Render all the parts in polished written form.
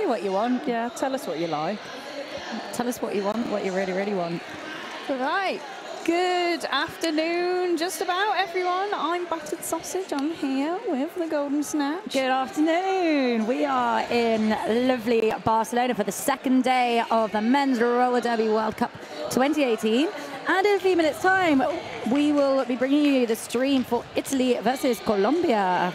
what you want. Yeah, tell us what you like. Tell us what you want, what you really, really want. Right. Good afternoon, just about everyone. I'm Battered Sausage. I'm here with the Golden Snatch. Good afternoon. We are in lovely Barcelona for the second day of the Men's Roller Derby World Cup 2018. And in a few minutes' time, we will be bringing you the stream for Italy versus Colombia.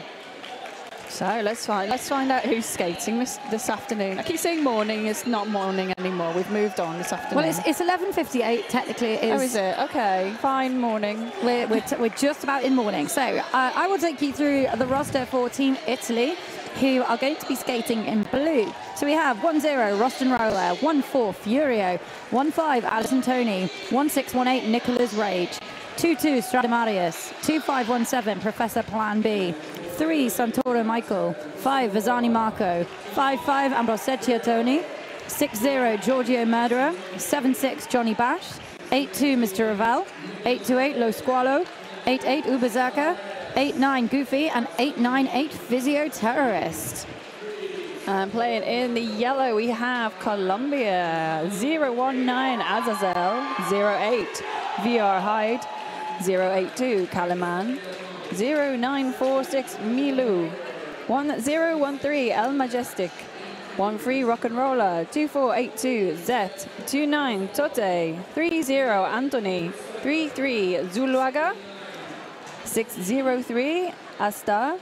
So let's find out who's skating this afternoon. I keep saying morning. It's not morning anymore. We've moved on this afternoon. Well, it's 11:58 technically. It is. Oh, is it? Okay, fine, morning. We're just about in morning. So I will take you through the roster for Team Italy, who are going to be skating in blue. So we have 1-0 Roston Roller, 1-4 Furio, 1-5 Alison Tony, 1-6-1-8 Nicholas Rage, 2-2 Stradamarius, 2-5-1-7 Professor Plan B, 3 Santoro Michael, 5 Vazani Marco, 5-5 Ambrosecchia Tony, 6-0 Giorgio Murderer, 7-6 Johnny Bash, 8-2 Mr. Ravel, 8-8 Lo Squalo, 8-8 Ubazaka, 8-9 Goofy, and 8-9-8 Physio Terrorist. And playing in the yellow, we have Colombia, 0-1-9 Azazel, 0-8 VR Hyde, 0-8-2 Kalaman, 0-9-4-6 Milu, 1-0-1-3 El Majestic, 1-3 Rock and Roller, 2-4-8-2 Zet, 2-9 Tote, 3-0 Anthony, 3-3 Zuluaga, 6-0-3 Asta,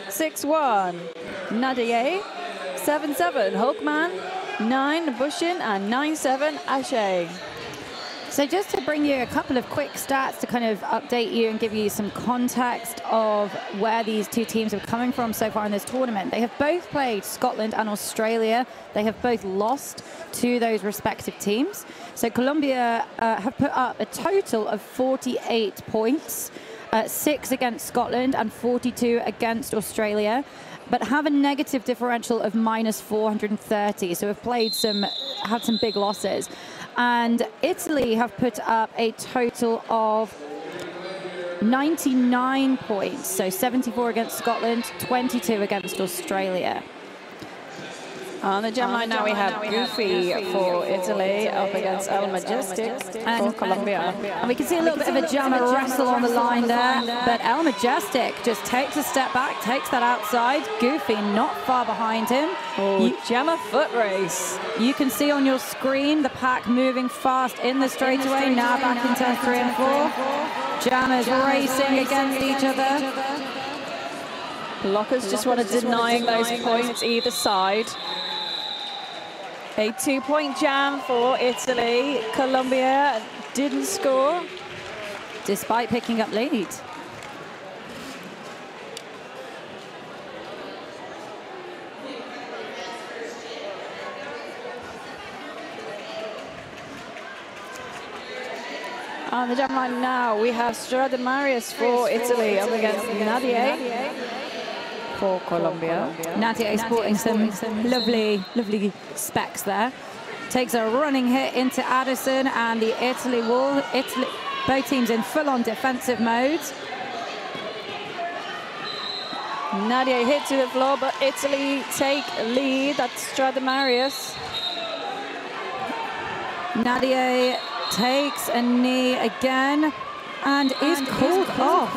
6-1 Nadia, 7-7 Hulkman, 9 Bushin, and 9-7 Ashe. So just to bring you a couple of quick stats to kind of update you and give you some context of where these two teams are coming from so far in this tournament. They have both played Scotland and Australia. They have both lost to those respective teams. So Colombia have put up a total of 48 points, 6 against Scotland and 42 against Australia, but have a negative differential of -430. So have had some big losses. And Italy have put up a total of 99 points, so 74 against Scotland, 22 against Australia. On the jam line now we have Goofy for Italy up against El Majestic for Colombia. And we can see a little bit of a jammer wrestle on the line there, but El Majestic just takes a step back, takes that outside. Goofy not far behind him. Jammer foot race. You can see on your screen the pack moving fast in the straightaway, now back in turn 3 and 4. Jammers racing against each other. Blockers just want to deny those points either side. A 2-point jam for Italy. Colombia didn't score, despite picking up lead. On the jam line now, we have Stradamarius for Italy up against Nadia for Colombia. Nadia is sporting some lovely specs there. Takes a running hit into Addison, and the Italy both teams in full-on defensive mode. Nadia hit to the floor, but Italy take lead. That's Stradamarius. Nadia takes a knee again and is called off.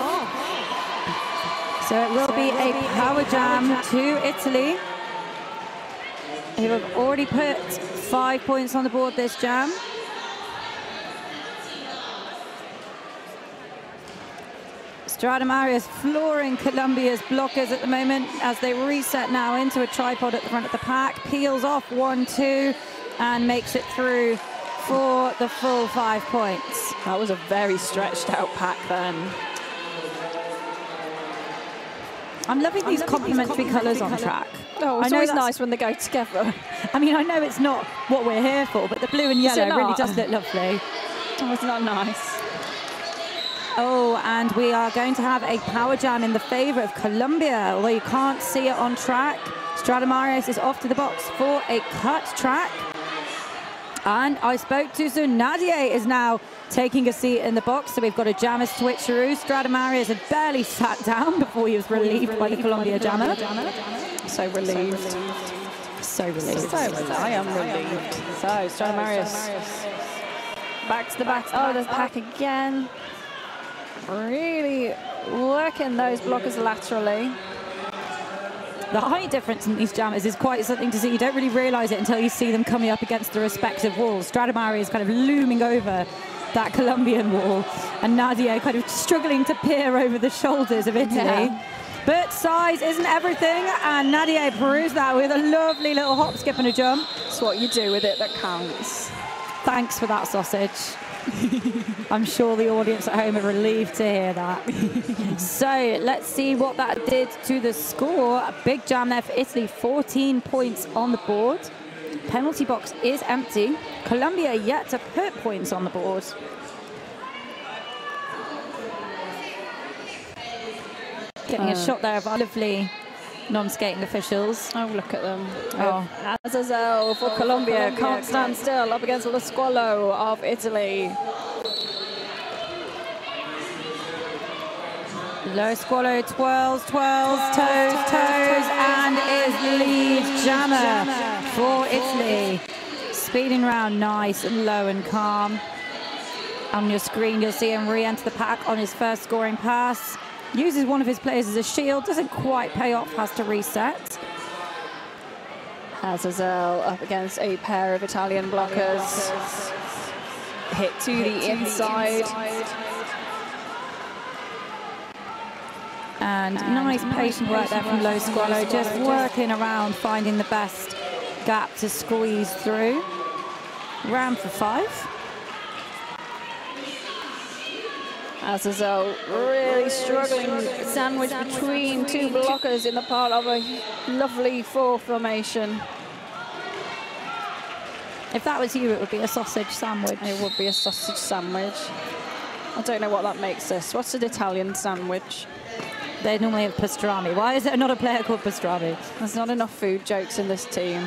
So it will be a power jam to Italy, who have already put 5 points on the board this jam. Stradamarius flooring Colombia's blockers at the moment as they reset now into a tripod at the front of the pack. Peels off 1-2 and makes it through for the full 5 points. That was a very stretched out pack then. I'm loving these complementary colours on track. Oh, it's always nice when they go together. I mean, I know it's not what we're here for, but the blue and yellow really does look lovely. Oh, it's not nice. Oh, and we are going to have a power jam in the favour of Colombia, although you can't see it on track. Stradamarius is off to the box for a cut track. And I spoke too soon. Nadia is now taking a seat in the box, so we've got a jammer switcheroo. Stradamarius had barely sat down before he was relieved by the Colombia jammer. So relieved. So relieved. I am relieved. So, Stradamarius. Back to the back. Oh, the pack again. Really working those blockers laterally. The height difference in these jammers is quite something to see. You don't really realise it until you see them coming up against the respective walls. Stradamari is kind of looming over that Colombian wall, and Nadia kind of struggling to peer over the shoulders of Italy. Yeah. But size isn't everything, and Nadia proves that with a lovely little hop, skip and a jump. It's what you do with it that counts. Thanks for that, sausage. I'm sure the audience at home are relieved to hear that. So let's see what that did to the score. A big jam there for Italy, 14 points on the board. Penalty box is empty. Colombia yet to put points on the board. Getting a shot there of our lovely non-skating officials. Oh, look at them. Oh. Azazel for Colombia. Can't stand still up against Lo Squalo of Italy. Lo Squalo twirls, toes, and is lead jammer for Italy. Speeding round nice and low and calm. On your screen, you'll see him re-enter the pack on his first scoring pass. Uses one of his players as a shield, doesn't quite pay off, has to reset. Azazel up against a pair of Italian blockers. Hit to the inside. And nice patient work there from Lo Squalo, just working around, finding the best gap to squeeze through. Round for 5. Azazel really struggling, sandwiched between two blockers in the part of a lovely 4 formation. If that was you, it would be a sausage sandwich. It would be a sausage sandwich. I don't know what that makes us. What's an Italian sandwich? They normally have pastrami. Why is there not a player called pastrami? There's not enough food jokes in this team.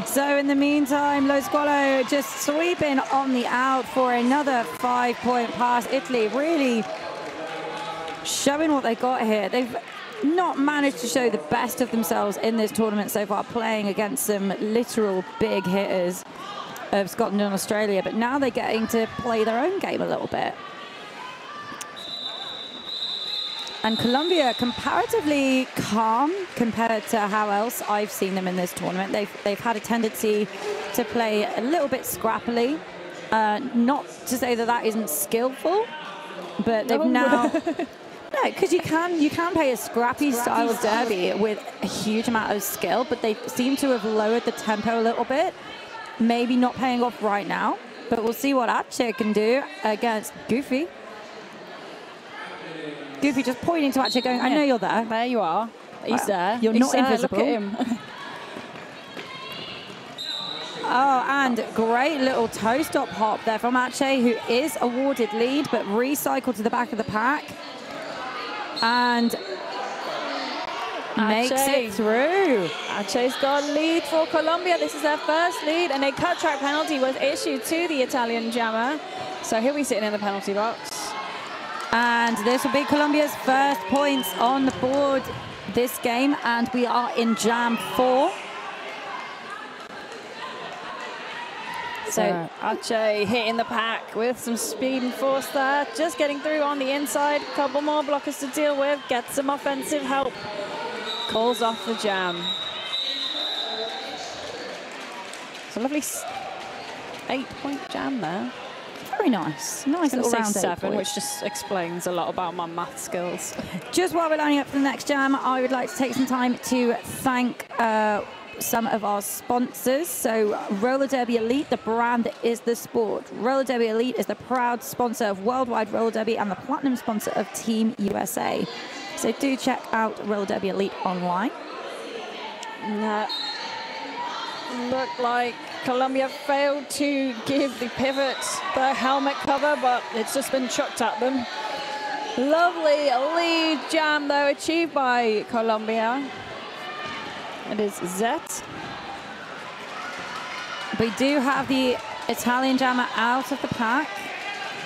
So in the meantime, Lo Squalo just sweeping on the out for another 5-point pass. Italy really showing what they got here. They've not managed to show the best of themselves in this tournament so far, playing against some literal big hitters of Scotland and Australia, but now they're getting to play their own game a little bit. And Colombia comparatively calm compared to how else I've seen them in this tournament. They've had a tendency to play a little bit scrappily. Not to say that that isn't skillful, but they've now... No, because you can play a scrappy style of derby with a huge amount of skill, but they seem to have lowered the tempo a little bit. Maybe not paying off right now, but we'll see what Ache can do against Goofy. Goofy just pointing to Ache, going, I know you're there. There you are. He's there. You're not invisible. Look at him. Oh, and great little toe stop hop there from Ache, who is awarded lead, but recycled to the back of the pack. And makes it through. Ache's got a lead for Colombia. This is their first lead, and a cut track penalty was issued to the Italian jammer. So he'll be sitting in the penalty box. And this will be Colombia's first points on the board this game, and we are in Jam 4. So Ache hitting the pack with some speed and force there, just getting through on the inside. A couple more blockers to deal with, gets some offensive help, calls off the jam. It's a lovely 8-point jam there. Very nice. Nice little round 7, which just explains a lot about my math skills. Just while we're lining up for the next jam, I would like to take some time to thank some of our sponsors. So Roller Derby Elite, the brand that is the sport. Roller Derby Elite is the proud sponsor of Worldwide Roller Derby and the platinum sponsor of Team USA. So do check out Roller Derby Elite online. Looked like Colombia failed to give the pivot the helmet cover, but it's just been chucked at them. Lovely lead jam, though, achieved by Colombia. It is Zet. We do have the Italian jammer out of the pack.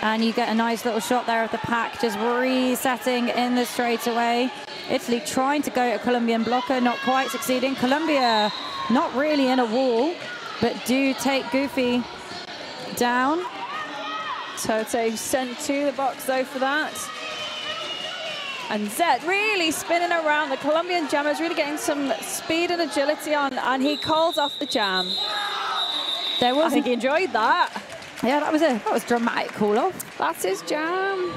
And you get a nice little shot there of the pack just resetting in the straightaway. Italy trying to go at a Colombian blocker, not quite succeeding. Colombia not really in a wall, but do take Goofy down. So they've sent to the box though for that. And Zed really spinning around. The Colombian jammer is really getting some speed and agility on, and he calls off the jam. I think he enjoyed that. Yeah, that was dramatic call off. That's his jam.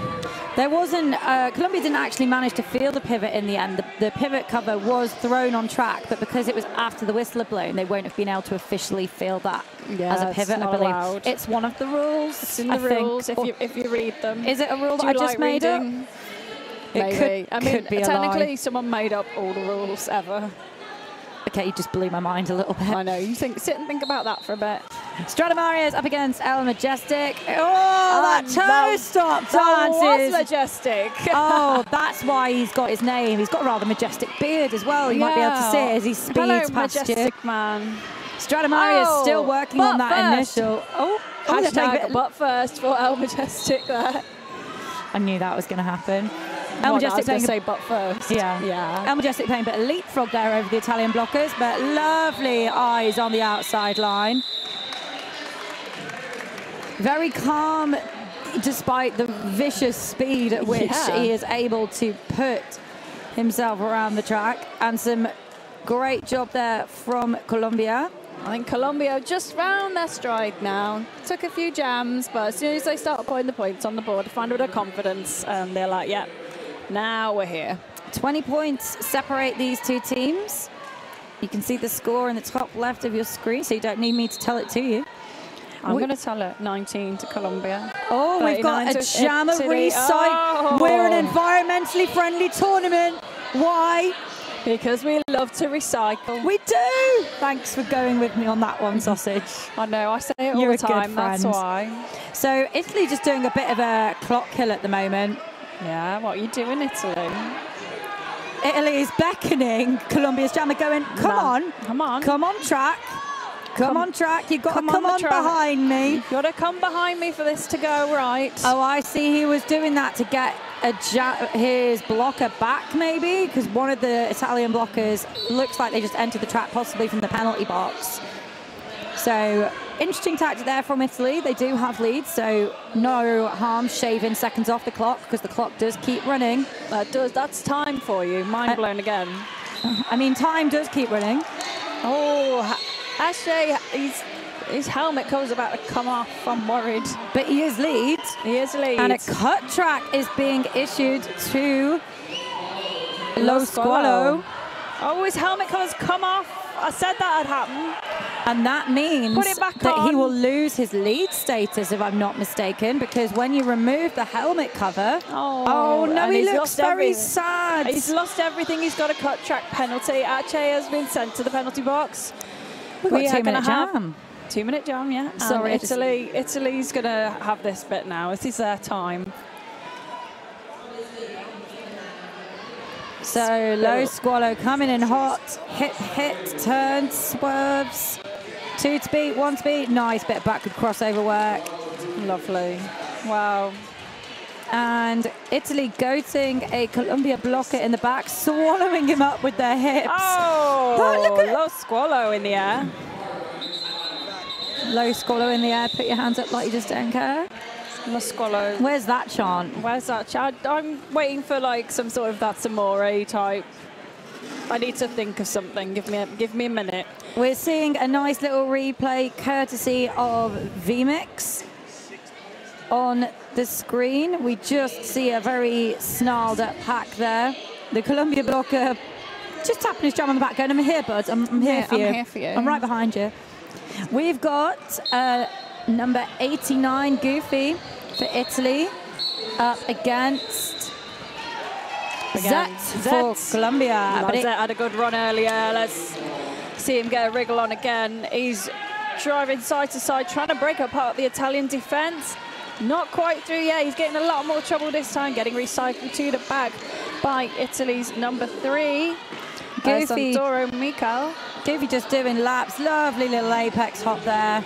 There wasn't, Colombia didn't actually manage to field the pivot in the end. The pivot cover was thrown on track, but because it was after the whistle had blown, they won't have been able to officially field that as a pivot, I believe. Allowed. It's one of the rules. It's in the rules if you read them. Is it a rule that I just made up? Maybe. I mean, could be a technically lie. someone made up all the rules ever. Okay, you just blew my mind a little bit. I know. You sit and think about that for a bit. Stradamarius up against El Majestic. Oh, that toe stop dances. That was Majestic. Oh, that's why he's got his name. He's got a rather majestic beard as well. You might be able to see it as he speeds past Majestic you. Man. Stradamarius still working on that initial. Hashtag butt first for El Majestic there. I knew that was going to happen. El Majestic playing say butt first. Yeah. El Majestic playing a bit of leapfrog there over the Italian blockers, but lovely eyes on the outside line. Very calm, despite the vicious speed at which he is able to put himself around the track. And some great job there from Colombia. I think Colombia just found their stride now. Took a few jams, but as soon as they start putting the points on the board, find a bit of confidence, and they're like, yeah, now we're here. 20 points separate these two teams. You can see the score in the top left of your screen, so you don't need me to tell it to you. I'm going to tell it 19 to Colombia. Oh, we've got a jammer recycle. We're an environmentally friendly tournament. Why? Because we love to recycle. We do. Thanks for going with me on that one, Sausage. I know, I say it all the time, that's why. So Italy just doing a bit of a clock kill at the moment. Yeah, what are you doing, Italy? Italy is beckoning Colombia's jammer going, come on, come on track. Come on track, you've got to come on behind me. You've got to come behind me for this to go right. Oh, I see he was doing that to get his blocker back, maybe, because one of the Italian blockers looks like they just entered the track, possibly from the penalty box. So, interesting tactic there from Italy. They do have leads, so no harm shaving seconds off the clock, because the clock does keep running. That does. That's time for you. Mind blown again. I mean, time does keep running. Oh, Ashley, his helmet cover's about to come off. I'm worried. But he is lead. He is lead. And a cut track is being issued to Lo Squalo. Oh, his helmet cover's come off. I said that had happened. And that means that he will lose his lead status, if I'm not mistaken, because when you remove the helmet cover... Oh no, he looks very sad. He's lost everything. He's got a cut track penalty. Ache has been sent to the penalty box. We've got a 2-minute jam. 2-minute jam, yeah. Sorry, Italy's going to have this bit now. This is their time. So Lo Squalo coming in hot. Hit, turns, swerves. 2 to beat, 1 to beat. Nice bit of backward crossover work. Lovely. Wow. And Italy goating a Colombia blocker in the back, swallowing him up with their hips. Oh, look at Lo Squalo in the air. Lo Squalo in the air. Put your hands up like you just don't care. Lo Squalo. Where's that chant? Where's that chant? I'm waiting for like some sort of that's amore type. I need to think of something. Give me a minute. We're seeing a nice little replay courtesy of VMix on the screen. We just see a very snarled up pack there. The Colombia blocker just tapping his jam on the back going, I'm here, bud. I'm here for you. I'm here for you. I'm right behind you. We've got number 89, Goofy, for Italy, up against Zet for Colombia. But Zet had a good run earlier. Let's see him get a wriggle on again. He's driving side to side, trying to break apart the Italian defence. Not quite through yet. He's getting a lot more trouble this time, getting recycled to the back by Italy's number 3, Goofy. Santoro Mikel. Goofy just doing laps. Lovely little apex hop there.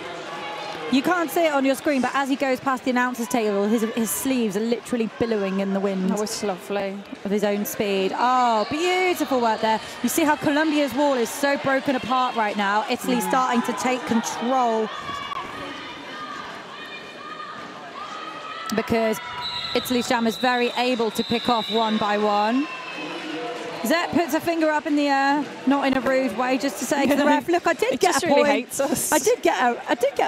You can't see it on your screen, but as he goes past the announcer's table, his sleeves are literally billowing in the wind. That was lovely. Of his own speed. Oh, beautiful work there. You see how Colombia's wall is so broken apart right now. Italy's starting to take control because Italy's jam is very able to pick off one by one. Zet puts her finger up in the air, not in a rude way, just to say to the ref, look, I did get a point. Hates us. I did get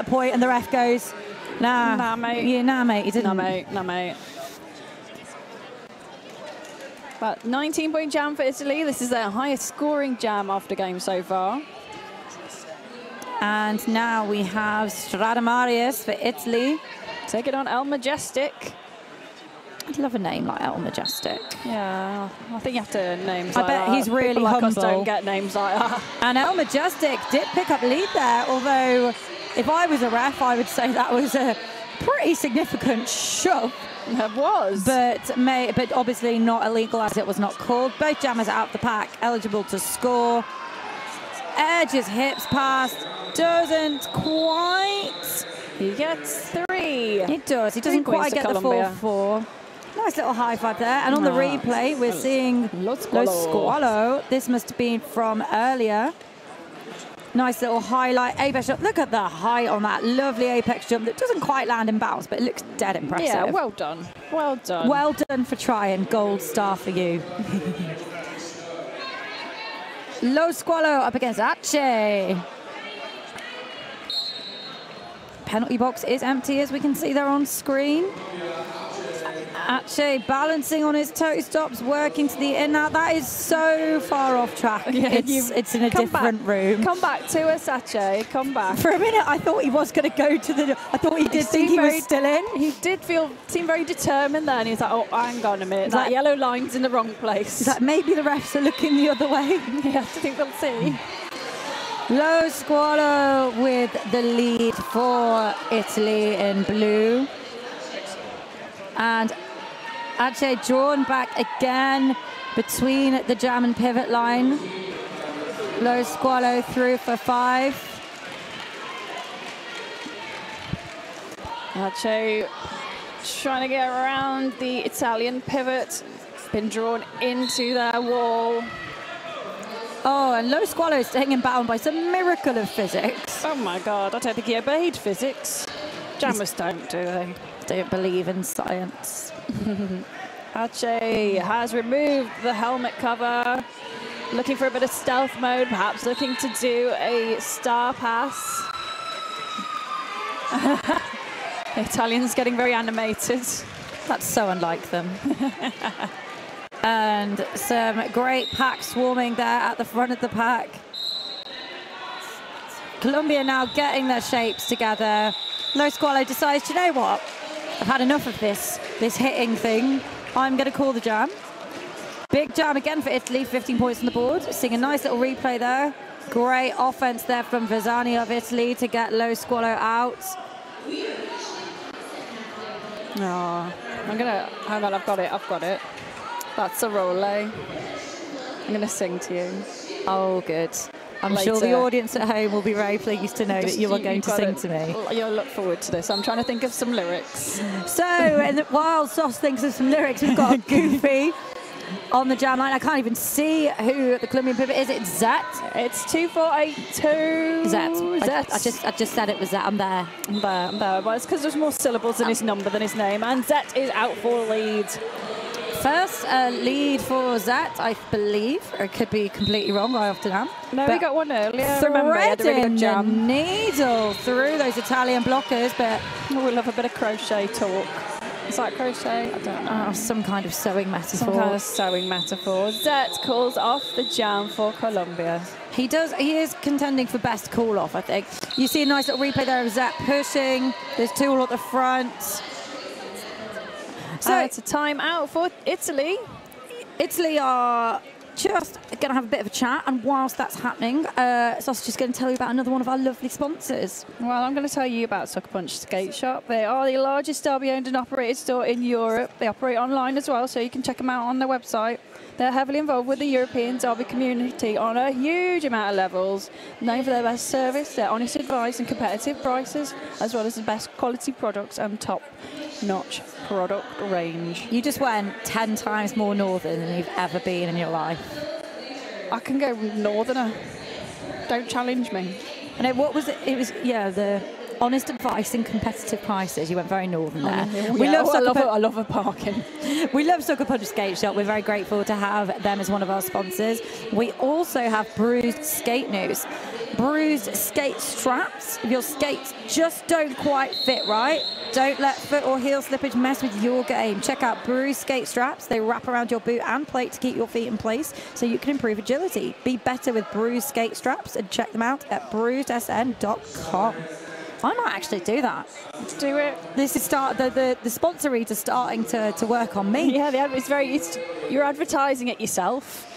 a point, and the ref goes, nah, mate. Yeah, nah, mate, you didn't. Nah, mate. But 19-point jam for Italy. This is their highest scoring jam after game so far. And now we have Stradamarius for Italy. Take it on El Majestic. I'd love a name like El Majestic. Yeah, I think you have to names like I bet that. he's really People like humble. us don't get names like that. And El Majestic did pick up lead there, although if I was a ref, I would say that was a pretty significant shove. It was. But obviously not illegal as it was not called. Both jammers out the pack, eligible to score. Edges hips past, doesn't quite. He gets 3. It does. He doesn't quite get the full 4. Nice little high five there. And on the replay, we're seeing Lo Squalo. This must have been from earlier. Nice little highlight. Apex jump. Look at the height on that lovely apex jump that doesn't quite land in bounce, but it looks dead impressive. Yeah, well done. Well done. Well done for trying. Gold star for you. Lo Squalo up against Ache. Penalty box is empty, as we can see there on screen. Ache balancing on his toe stops, working to the in. Now that is so far off track. Yeah, it's in a different room. Come back to us, Ache. Come back. For a minute, I thought he was going to go to the. I thought he did think he was still in. He did seem very determined there, and he was like, "Oh, hang on a minute, that yellow line's in the wrong place." Is that maybe the refs are looking the other way? Yeah, I think they'll see. Lo Squalo with the lead for Italy in blue. And Ache drawn back again between the jam and pivot line. Lo Squalo through for 5. Ache trying to get around the Italian pivot. Been drawn into their wall. Oh, and Lo Squalo is hanging bound by some miracle of physics. Oh my God, I don't think he obeyed physics. Jammers don't, do they? Don't believe in science. Ache has removed the helmet cover, looking for a bit of stealth mode, perhaps looking to do a star pass. The Italians getting very animated. That's so unlike them. And some great pack swarming there at the front of the pack. Colombia now getting their shapes together. Lo Squalo decides, you know what? I've had enough of this hitting thing. I'm going to call the jam. Big jam again for Italy, 15 points on the board. Seeing a nice little replay there. Great offense there from Vezzani of Italy to get Lo Squalo out. Oh, hang on, I've got it. That's a role. I'm going to sing to you. Oh, good. I'm sure the audience at home will be very pleased to know that you are going to sing to me. You'll look forward to this. I'm trying to think of some lyrics. So, and while Sauce thinks of some lyrics, we've got Goofy on the jam line. I can't even see who the Colombian pivot is. It's Zet. It's 2482. Zet. I just said it was Zet. I'm there. I'm there. Well, it's because there's more syllables in his number than his name. And Zet is out for lead. First lead for Zet, I believe. Or it could be completely wrong. I often am. No, we got one earlier. Remember, he had a really good jam. Needle through those Italian blockers, but we love a bit of crochet talk. Is that crochet? I don't know. Some kind of sewing metaphor. Some kind of sewing metaphor. Zet calls off the jam for Colombia. He does. He is contending for best call off, I think. You see a nice little replay there of Zet pushing. There's 2 all at the front. So it's a timeout for Italy. Italy are just going to have a bit of a chat, and whilst that's happening, Sausage is going to tell you about another one of our lovely sponsors. Well, I'm going to tell you about Sucker Punch Skate Shop. They are the largest Derby owned and operated store in Europe. They operate online as well, so you can check them out on their website. They're heavily involved with the European derby community on a huge amount of levels, known for their best service, their honest advice and competitive prices, as well as the best quality products and top-notch product range. You just went 10 times more northern than you've ever been in your life. I can go northerner. Don't challenge me. And what was it? It was, yeah, the honest advice and competitive prices. You went very northern there. I love a parking. We love Sucker Punch Skate Shop. We're very grateful to have them as one of our sponsors. We also have Bruised Skate News. Bruised skate straps. If your skates just don't quite fit right, don't let foot or heel slippage mess with your game. Check out Bruised skate straps. They wrap around your boot and plate to keep your feet in place so you can improve agility. Be better with Bruised skate straps and check them out at bruisedsn.com. I might actually do that. Do it. This is the sponsor reads are starting to work on me. Yeah, you're advertising it yourself.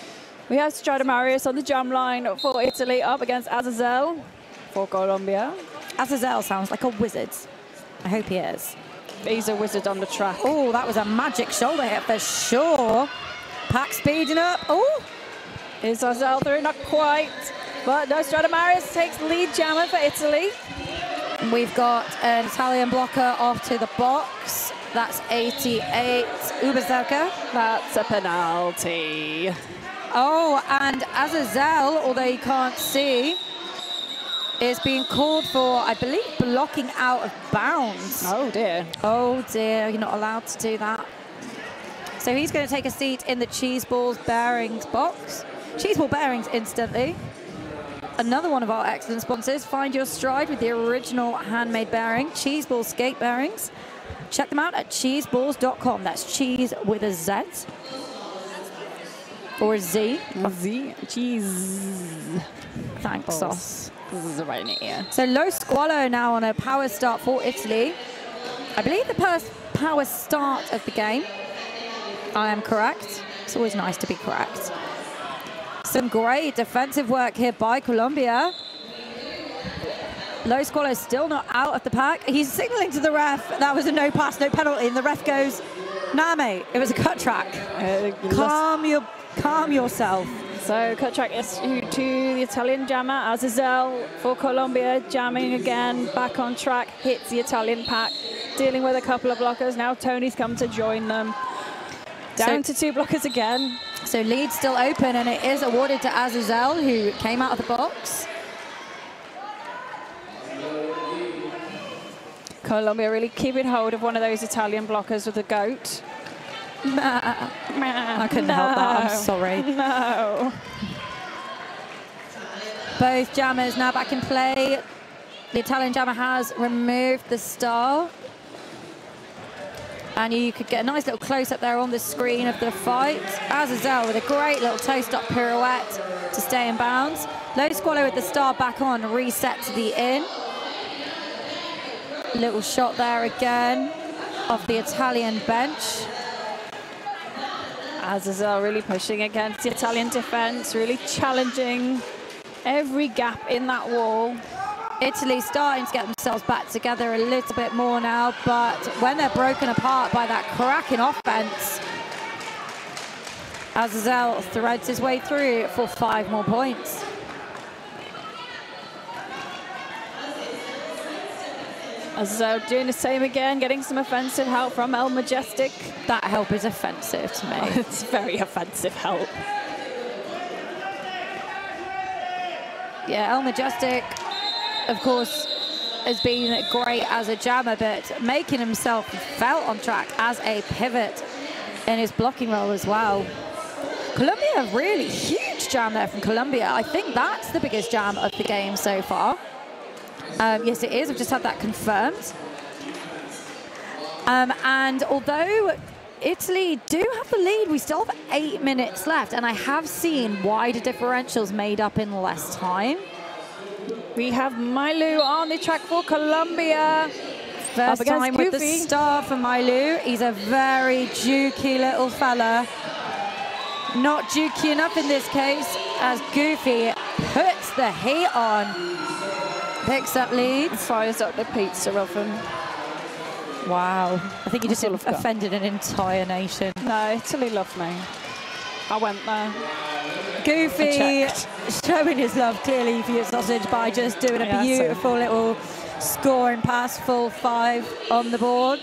We have Stradamarius on the jam line for Italy up against Azazel for Colombia. Azazel sounds like a wizard. I hope he is. He's a wizard on the track. Oh, that was a magic shoulder hit for sure. Pack speeding up. Oh, is Azazel through? Not quite. But no, Stradamarius takes lead jammer for Italy. We've got an Italian blocker off to the box. That's 88. Uberzelka. That's a penalty. Oh, and Azazel, although you can't see, is being called for, I believe, blocking out of bounds. Oh, dear. Oh, dear. You're not allowed to do that. So he's going to take a seat in the Cheese Balls Bearings box. Cheese Ball Bearings instantly. Another one of our excellent sponsors. Find your stride with the original handmade bearing, Cheese Ball Skate Bearings. Check them out at cheeseballs.com. That's cheese with a Z. Or a Z. A Z. Cheese. Thanks, Sauce. This is right here. So Lo Squalo now on a power start for Italy. I believe the first power start of the game. I am correct. It's always nice to be correct. Some great defensive work here by Colombia. Lo Squalo is still not out of the pack. He's signaling to the ref. That was a no pass, no penalty. And the ref goes, nah, mate, it was a cut track. Calm yourself. So cut track is to the Italian jammer. Azazel for Colombia, jamming again, back on track, hits the Italian pack, dealing with a couple of blockers. Now Tony's come to join them. Down to two blockers again. So lead still open, and it is awarded to Azazel, who came out of the box. Colombia really keeping hold of one of those Italian blockers with the goat. I couldn't help that, I'm sorry. No. Both jammers now back in play. The Italian jammer has removed the star. And you could get a nice little close-up there on the screen of the fight. Azazel with a great little toe-stop pirouette to stay in bounds. Lo Squalo with the star back on, reset to the in. Little shot there again of the Italian bench. Azazel really pushing against the Italian defense, really challenging every gap in that wall. Italy starting to get themselves back together a little bit more now, but when they're broken apart by that cracking offense, Azazel threads his way through for 5 more points. Azazel doing the same again, getting some offensive help from El Majestic. That help is offensive to me. It's very offensive help. Yeah, El Majestic, of course, has been great as a jammer, but making himself felt on track as a pivot in his blocking role as well. Colombia, really huge jam there from Colombia. I think that's the biggest jam of the game so far. Yes, it is. I've just had that confirmed. And although Italy do have the lead, we still have 8 minutes left, and I have seen wider differentials made up in less time. We have Mailu on the track for Colombia. First time with the star for Mailu. He's a very jukey little fella. Not jukey enough in this case, as Goofy puts the heat on. Picks up leads. Fires up the pizza oven. Wow. I think you just offended an entire nation. No, Italy love me. I went there. Goofy showing his love clearly for your sausage by just doing a beautiful little scoring pass, full 5 on the board.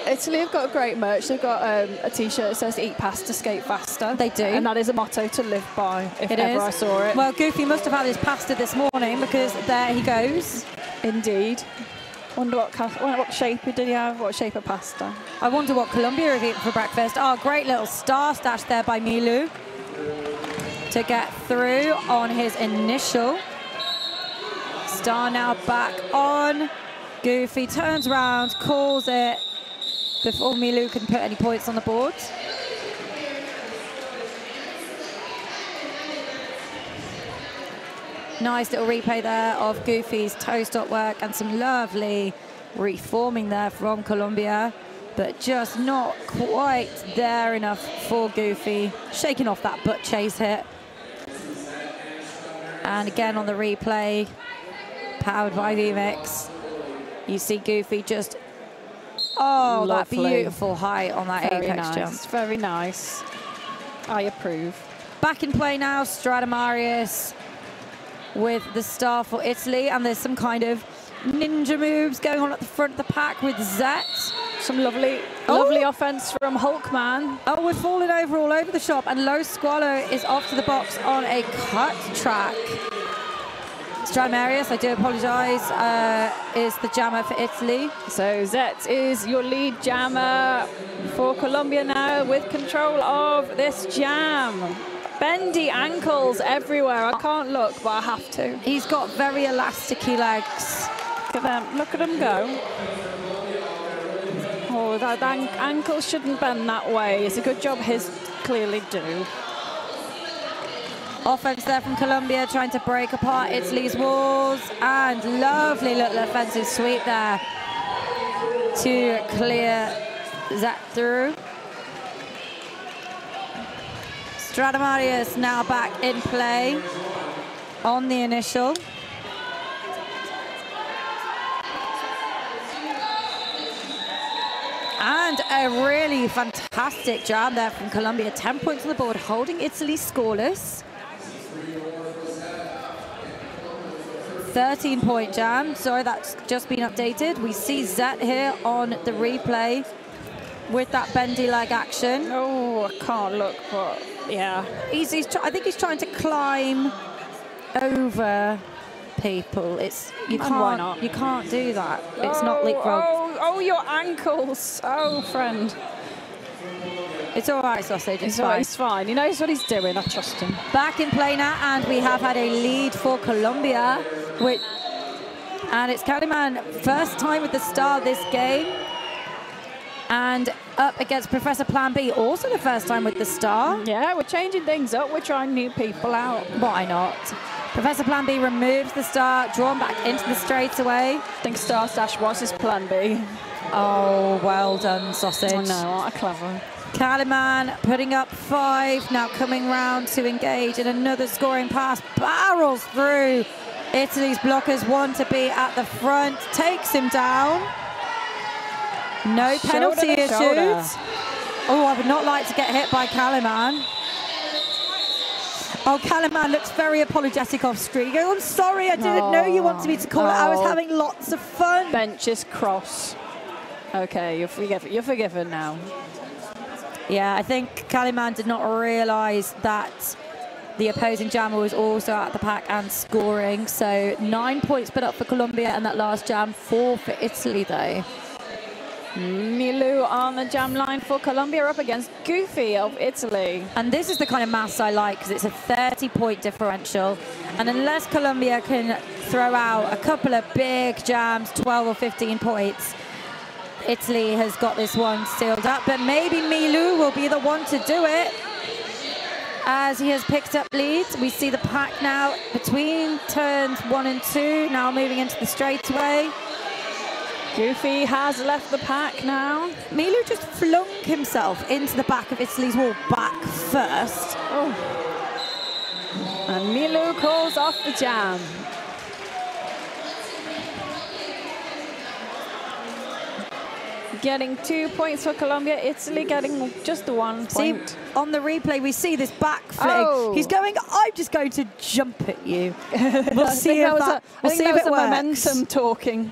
Italy have got a great merch. They've got a T-shirt that says "Eat pasta, skate faster." They do. And that is a motto to live by, if ever I saw it. Well, Goofy must have had his pasta this morning because there he goes. Indeed. Wonder what shape did he have? What shape of pasta? I wonder what Colombia have eaten for breakfast. Oh, great little star stash there by Milu to get through on his initial. Star now back on. Goofy turns around, calls it before Milu can put any points on the board. Nice little replay there of Goofy's toe stop work and some lovely reforming there from Colombia, but just not quite there enough for Goofy. Shaking off that butt chase hit. And again on the replay, powered by VMix, you see Goofy just, oh, lovely. That beautiful height on that apex jump. Very nice. I approve. Back in play now, Stradamarius with the star for Italy, and there's some kind of ninja moves going on at the front of the pack with Zet. Some lovely offense from Hulkman. Oh, we're falling over all over the shop, and Low Squallow is off to the box on a cut track. Stradamarius, I do apologise, is the jammer for Italy. So Zet is your lead jammer for Colombia now, with control of this jam. Bendy ankles everywhere. I can't look, but I have to. He's got very elasticy legs. Look at him go. Oh, that ankle shouldn't bend that way. It's a good job his clearly do. Offense there from Colombia, trying to break apart Italy's walls, and lovely little offensive sweep there to clear Zet through. Stradamarius now back in play on the initial. And a really fantastic jam there from Colombia. 10 points on the board, holding Italy scoreless. 13-point jam. Sorry, that's just been updated. We see Zet here on the replay with that bendy leg action. Oh, I can't look, but yeah. I think he's trying to climb over people. You can't do that. It's not leapfrog. Oh, your ankles. Oh, friend. It's all right, Sausage. It's fine. It's fine. He knows what he's doing. I trust him. Back in play now, and we have had a lead for Colombia. And it's Caliman, first time with the star this game. And up against Professor Plan B, also the first time with the star. Yeah, we're changing things up. We're trying new people out. Why not? Professor Plan B removes the star, drawn back into the straightaway. I think Star Stash was his Plan B. Oh, well done, Sausage. I know, what a clever. Kaliman putting up 5, now coming round to engage in another scoring pass. Barrels through Italy's blockers, one to be at the front, takes him down. No penalty issued. Oh, I would not like to get hit by Kaliman. Oh, Kaliman looks very apologetic off screen. Oh, I'm sorry, I didn't know you wanted me to call it. I was having lots of fun. Benches cross. Okay, you're forgiven now. Yeah, I think Kaliman did not realise that the opposing jammer was also at the pack and scoring. So 9 points put up for Colombia, and that last jam 4 for Italy though. Milu on the jam line for Colombia, up against Goofy of Italy. And this is the kind of maths I like, because it's a 30-point differential. And unless Colombia can throw out a couple of big jams, 12 or 15 points, Italy has got this one sealed up. But maybe Milu will be the one to do it, as he has picked up leads. We see the pack now between turns 1 and 2, now moving into the straightaway. Goofy has left the pack now. Milu just flung himself into the back of Italy's wall back first. Oh. And Milu calls off the jam. getting 2 points for Colombia. Italy getting just 1 point. See, on the replay, we see this back flick. Oh. He's going, I'm just going to jump at you. We'll see if that, we'll see if it works. Momentum talking.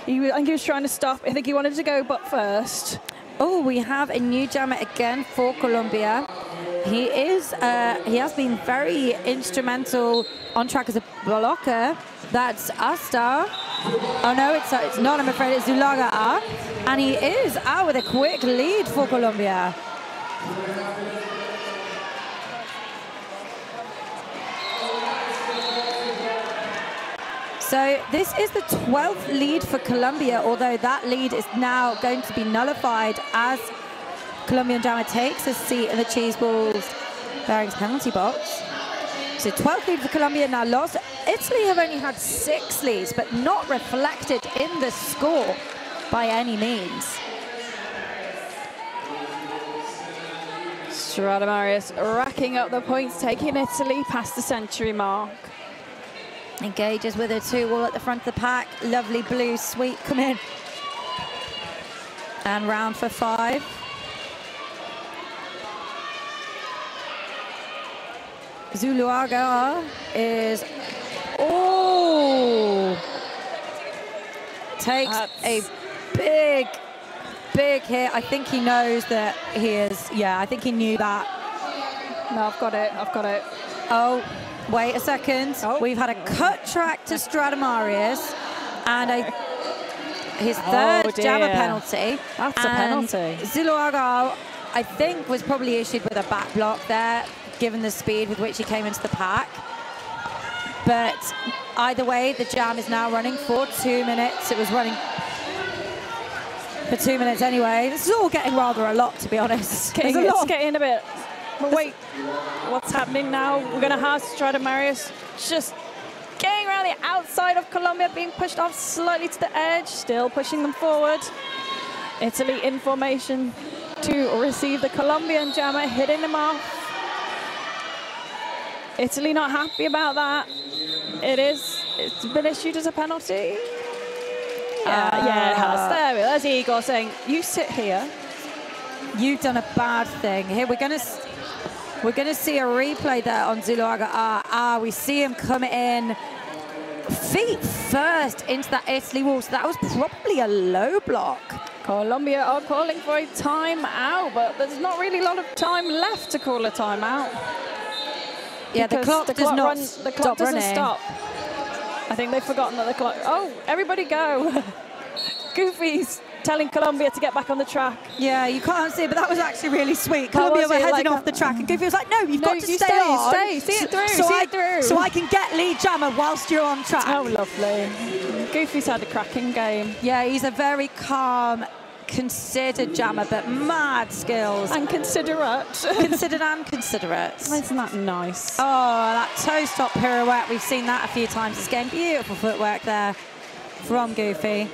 I think he was trying to stop. I think he wanted to go but first. Oh, we have a new jammer again for Colombia. He has been very instrumental on track as a blocker. That's Asta. Oh no, it's not, I'm afraid it's Zulaga. And he is out with a quick lead for Colombia. So this is the 12th lead for Colombia, although that lead is now going to be nullified as Colombian jammer takes a seat in the cheese balls bearings penalty box. So 12th lead for Colombia now lost. Italy have only had 6 leads, but not reflected in the score by any means. Stradamarius racking up the points, taking Italy past the century mark. Engages with a 2-wall at the front of the pack. Lovely blue sweep come in. And round for 5. Zuluaga is, takes a big hit. I think he knows that he is, I think he knew that. No, I've got it. Oh, wait a second. Oh. We've had a cut track to Stradamarius and his third jammer penalty. That's a penalty. Zuluaga, I think, was probably issued with a back block there, given the speed with which he came into the pack. But either way, the jam is now running for 2 minutes. It was running for 2 minutes anyway. This is all getting rather a lot, to be honest. It's getting a bit. But wait, what's happening now? We're going to have Stradamarius just getting around the outside of Colombia, being pushed off slightly to the edge, still pushing them forward. Italy in formation to receive the Colombian jammer, hitting them off. Italy not happy about that. It's been issued as a penalty. Yeah, it has. There we go. There's Igor saying, you sit here. You've done a bad thing. Here, we're going to see a replay there on Zuluaga. We see him come in feet first into that Italy wall. So that was probably a low block. Colombia are calling for a timeout, but there's not really a lot of time left to call a timeout. Yeah, the clock doesn't stop. I think they've forgotten that the clock. Oh, everybody go. Goofy's telling Colombia to get back on the track. Yeah, you can't see it, but that was actually really sweet. Colombia were heading off the track, and Goofy was like, no, you've got to stay on. See it through, so I can get lead jammer whilst you're on track. Oh, lovely. Goofy's had a cracking game. Yeah, he's a very calm, considered jammer, but mad skills. And considerate. Considered and considerate. Isn't that nice? Oh, that toe stop pirouette. We've seen that a few times this game. Beautiful footwork there from Goofy.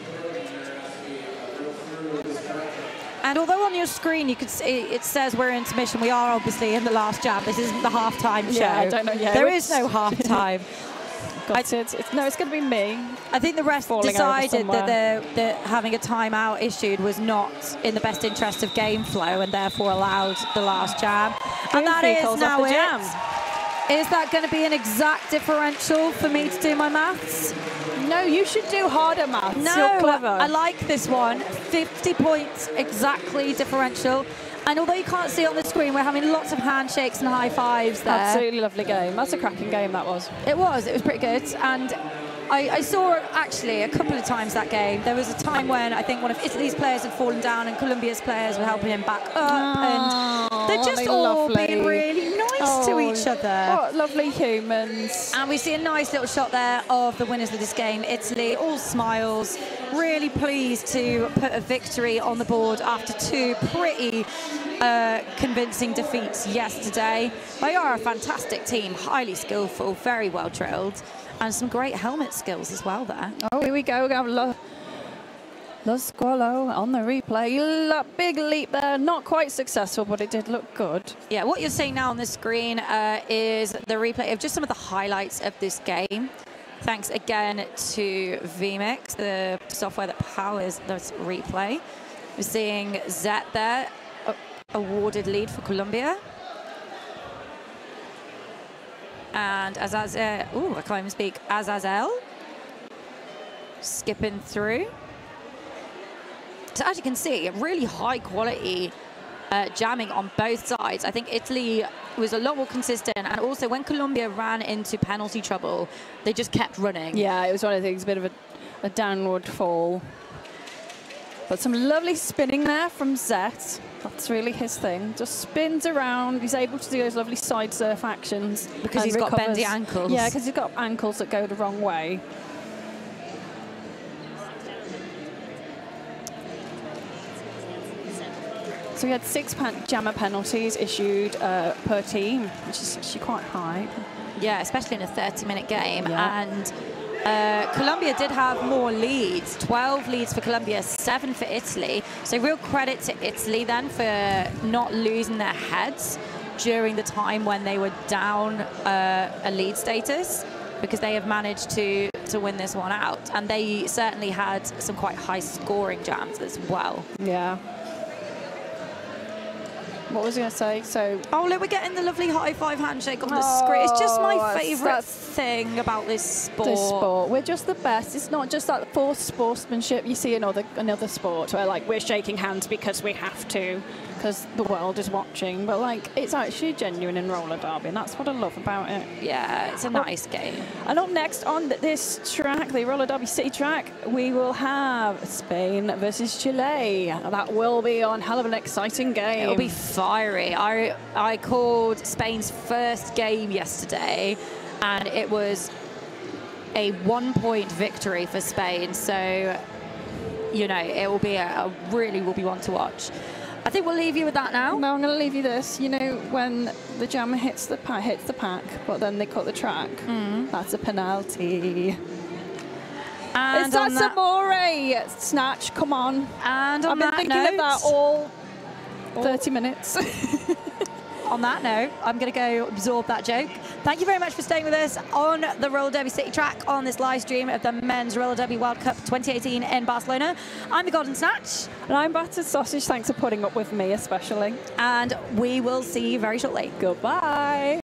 And although on your screen you could see it says we're in intermission, we are obviously in the last jam. This isn't the half-time show. Yeah, I don't know. Yeah, there is no half-time. It's going to be me. I think the rest decided that having a timeout issued was not in the best interest of game flow and therefore allowed the last jam. And that is now it. Is that going to be an exact differential for me to do my maths? No, you should do harder maths. No, you're clever. I like this one. 50 points exactly differential. And although you can't see it on the screen, we're having lots of handshakes and high fives there. Absolutely lovely game. That's a cracking game, that was. It was pretty good. And I saw actually a couple of times that game. There was a time when I think one of Italy's players had fallen down and Colombia's players were helping him back up. And they're just all being really nice to each other. What lovely humans. And we see a nice little shot there of the winners of this game, Italy, all smiles. Really pleased to put a victory on the board after 2 pretty convincing defeats yesterday. They are a fantastic team, highly skillful, very well drilled. And some great helmet skills as well there. Oh, here we go. We have Lo Squalo on the replay. Big leap there. Not quite successful, but it did look good. Yeah, what you're seeing now on the screen is the replay of just some of the highlights of this game. Thanks again to vMix, the software that powers this replay. We're seeing Zet there, awarded lead for Colombia. And Azazel, I can't even speak, Azazel skipping through. So as you can see, really high quality jamming on both sides. I think Italy was a lot more consistent, and also when Colombia ran into penalty trouble, they just kept running. Yeah, it was one of the things, a bit of a downward fall. But some lovely spinning there from Zet. That's really his thing. Just spins around. He's able to do those lovely side surf actions. Because he's got bendy ankles. Yeah, because he's got ankles that go the wrong way. So we had 6 jammer penalties issued per team, which is actually quite high. Yeah, especially in a 30-minute game. Yeah. And Colombia did have more leads, 12 leads for Colombia, 7 for Italy. So real credit to Italy then for not losing their heads during the time when they were down a lead status, because they have managed to win this one out. And they certainly had some quite high scoring jams as well. Yeah. What was I going to say? So, oh, look, we're getting the lovely high five handshake on the screen. It's just my favourite thing about this sport. This sport, we're just the best. It's not just that forced sportsmanship you see in another sport where like we're shaking hands because we have to, because the world is watching. But like it's actually genuine in roller derby, and that's what I love about it. Yeah, it's a nice game. And up next on this track, the roller derby city track, we will have Spain versus Chile. That will be on hell of an exciting game. It'll be fiery. I called Spain's first game yesterday, and it was a 1-point victory for Spain. So, you know, it will be really will be one to watch. I think we'll leave you with that now. No, I'm going to leave you this. You know, when the jammer hits the pack, but then they cut the track, that's a penalty. And is that Samore? Snatch, come on. And on I've been thinking of that all 30 minutes. On that note, I'm going to go absorb that joke. Thank you very much for staying with us on the Roller Derby City track on this live stream of the Men's Roller Derby World Cup 2018 in Barcelona. I'm the Golden Snatch. And I'm Battered Sausage. Thanks for putting up with me especially. And we will see you very shortly. Goodbye.